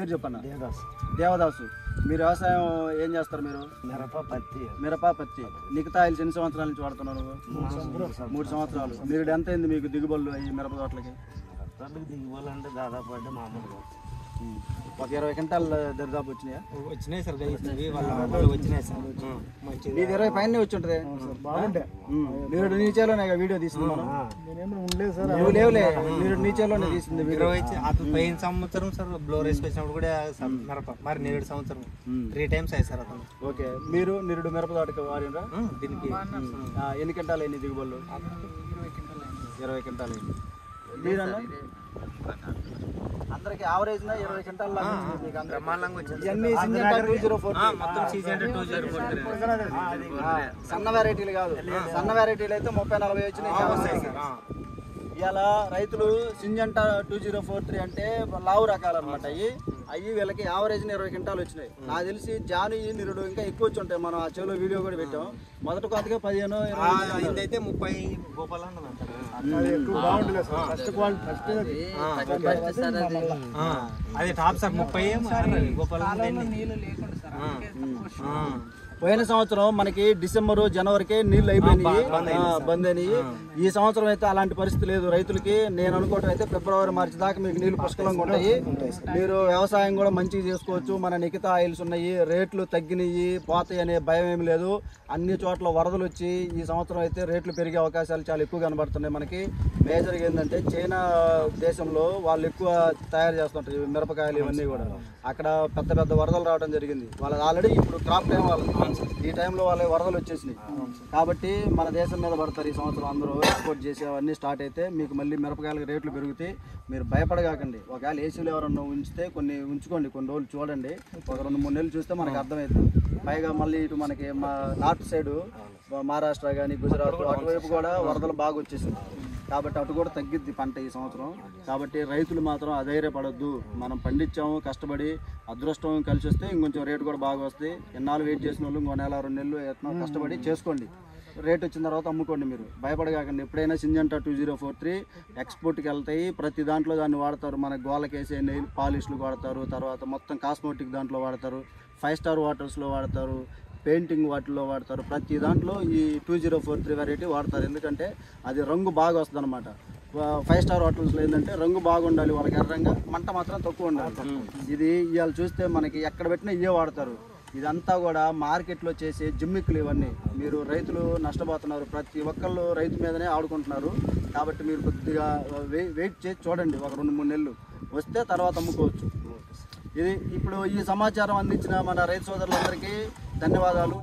పేరు చెప్పన్న. దేవదాసు. మీరు వ్యవసాయం ఏం చేస్తారు? మీరు మిరప పత్తి. మిగతా ఆయిల్స్ ఎన్ని సంవత్సరాల నుంచి వాడుతున్నారు? 3 సంవత్సరాలు. మీరు ఎంత అయింది మీకు దిగుబడులు ఈ మిరప తోటలకి? దిగుబడులు అంటే దాదాపు అంటే మామూలుగా ఒక 20 క్వింటాల్ దరిదాపు వచ్చినాయా? వచ్చినాయి సార్, వచ్చినాయి సార్. ఇది 20 పైన వచ్చి ఉంటుంది. మీరు నీచేలోనే వీడియో తీసింది మనం. నువ్వు లేవులే, మీరు నీచేలోనే తీసింది వీడియో. పోయిన సంవత్సరం సార్ బ్లోర్ వేసుకొచ్చినప్పుడు కూడా మిరప మరి 7 సంవత్సరం 3 times అయ్యి సార్ అతను. ఓకే, మీరు నిరుడు మిరప తోటకి వాడినరా? దీనికి ఎన్ని క్వింటాలు అయింది దిగుబడులు? 20 క్వింటాలు అయింది. మీరన్నా అందరికి యావరేజ్ 20 క్వింటాల్ సన్న వెరైటీలు కాదు. సన్న వెరైటీలు అయితే 30-40 వచ్చినాయి. ఇవాళ రైతులు సింజంటా 2043 అంటే లావు రకాలు అనమాట. అవి వీళ్ళకి యావరేజ్ 20 క్వింటాలు వచ్చినాయి. నాకు తెలిసి జాను నిరుడు ఇంకా ఎక్కువ వచ్చి ఉంటాయి. మనం ఆ చెవులో వీడియో కూడా పెట్టాం. మొదటి కొత్తగా 15-20 అయితే 30 గోపాల అది టాప్ సార్ 30 గోపాల. పోయిన సంవత్సరం మనకి డిసెంబరు జనవరికి నీళ్లు అయిపోయినాయి, బంద్ అయినాయి. ఈ సంవత్సరం అయితే అలాంటి పరిస్థితి లేదు రైతులకి. నేను అనుకోవటం అయితే ఫిబ్రవరి మార్చి దాకా మీకు నీళ్లు పుష్కలంగా ఉంటాయి. మీరు వ్యవసాయం కూడా మంచిగా చేసుకోవచ్చు. మన నిఖితా ఆయిల్స్ ఉన్నాయి, రేట్లు తగ్గినాయి, పోతాయి అనే భయం ఏమి లేదు. అన్ని చోట్ల వరదలు వచ్చి ఈ సంవత్సరం అయితే రేట్లు పెరిగే అవకాశాలు చాలా ఎక్కువ కనబడుతున్నాయి. మనకి మేజర్గా ఏంటంటే చైనా దేశంలో వాళ్ళు ఎక్కువ తయారు చేస్తుంటారు మిరపకాయలు ఇవన్నీ కూడా. అక్కడ పెద్ద పెద్ద వరదలు రావడం జరిగింది. వాళ్ళకి ఆల్రెడీ ఇప్పుడు క్రాప్ టైం వాళ్ళకి ఈ టైంలో వాళ్ళ వరదలు వచ్చేసినాయి. కాబట్టి మన దేశం మీద పడతారు ఈ సంవత్సరం. అందరూ ఎక్స్పోర్ట్ చేసేవన్నీ స్టార్ట్ అయితే మీకు మళ్ళీ మిరపకాయలకు రేట్లు పెరుగుతాయి. మీరు భయపడగాకండి. ఒకవేళ ఏసీలు ఎవరన్నా ఉంచితే ఉంచుకోండి, కొన్ని రోజులు చూడండి. ఒక 2-3 నెలలు చూస్తే మనకు అర్థమవుతుంది. పైగా మళ్ళీ ఇటు మనకి మా నార్త్ సైడు మహారాష్ట్ర కానీ గుజరాత్ అటువైపు కూడా వరదలు బాగా వచ్చేసింది. కాబట్టి అటు కూడా తగ్గిద్ది పంట ఈ సంవత్సరం. కాబట్టి రైతులు మాత్రం అధైర్యపడొద్దు. మనం పండించాము కష్టపడి, అదృష్టం కలిసి వస్తే ఇంకొంచెం రేటు కూడా బాగా వస్తాయి. ఎన్నాళ్ళు వెయిట్ చేసిన వాళ్ళు ఇంకో 1-2 నెలలు కష్టపడి చేసుకోండి. రేట్ వచ్చిన తర్వాత అమ్ముకోండి. మీరు భయపడగాకండి. ఎప్పుడైనా సింజంటా 2043 ఎక్స్పోర్ట్కి వెళ్తాయి. ప్రతి దాంట్లో దాన్ని వాడతారు. మన గోలకేసే నెయిల్ పాలిష్లు వాడతారు, తర్వాత మొత్తం కాస్మోటిక్ దాంట్లో వాడతారు, 5 స్టార్ హోటల్స్లో వాడతారు, పెయింటింగ్ వాటిల్లో వాడతారు. ప్రతి దాంట్లో ఈ 2043 వెరైటీ వాడతారు. ఎందుకంటే అది రంగు బాగా వస్తుంది అనమాట. 5 స్టార్ హోటల్స్లో ఏంటంటే రంగు బాగుండాలి, వాళ్ళకి ఎర్రంగా, మంట మాత్రం తక్కువ ఉండాలి. ఇది ఇవాళ చూస్తే మనకి ఎక్కడ పెట్టినా ఇవే వాడతారు. ఇదంతా కూడా మార్కెట్లో చేసే జిమ్మిక్కులు ఇవన్నీ. మీరు రైతులు నష్టపోతున్నారు. ప్రతి ఒక్కళ్ళు రైతు మీదనే ఆడుకుంటున్నారు. కాబట్టి మీరు కొద్దిగా వెయిట్ చేసి చూడండి. ఒక 2-3 నెలలు వస్తే తర్వాత అమ్ముకోవచ్చు. ఇది ఇప్పుడు ఈ సమాచారం అందించిన మన రైతు సోదరులందరికీ ధన్యవాదాలు.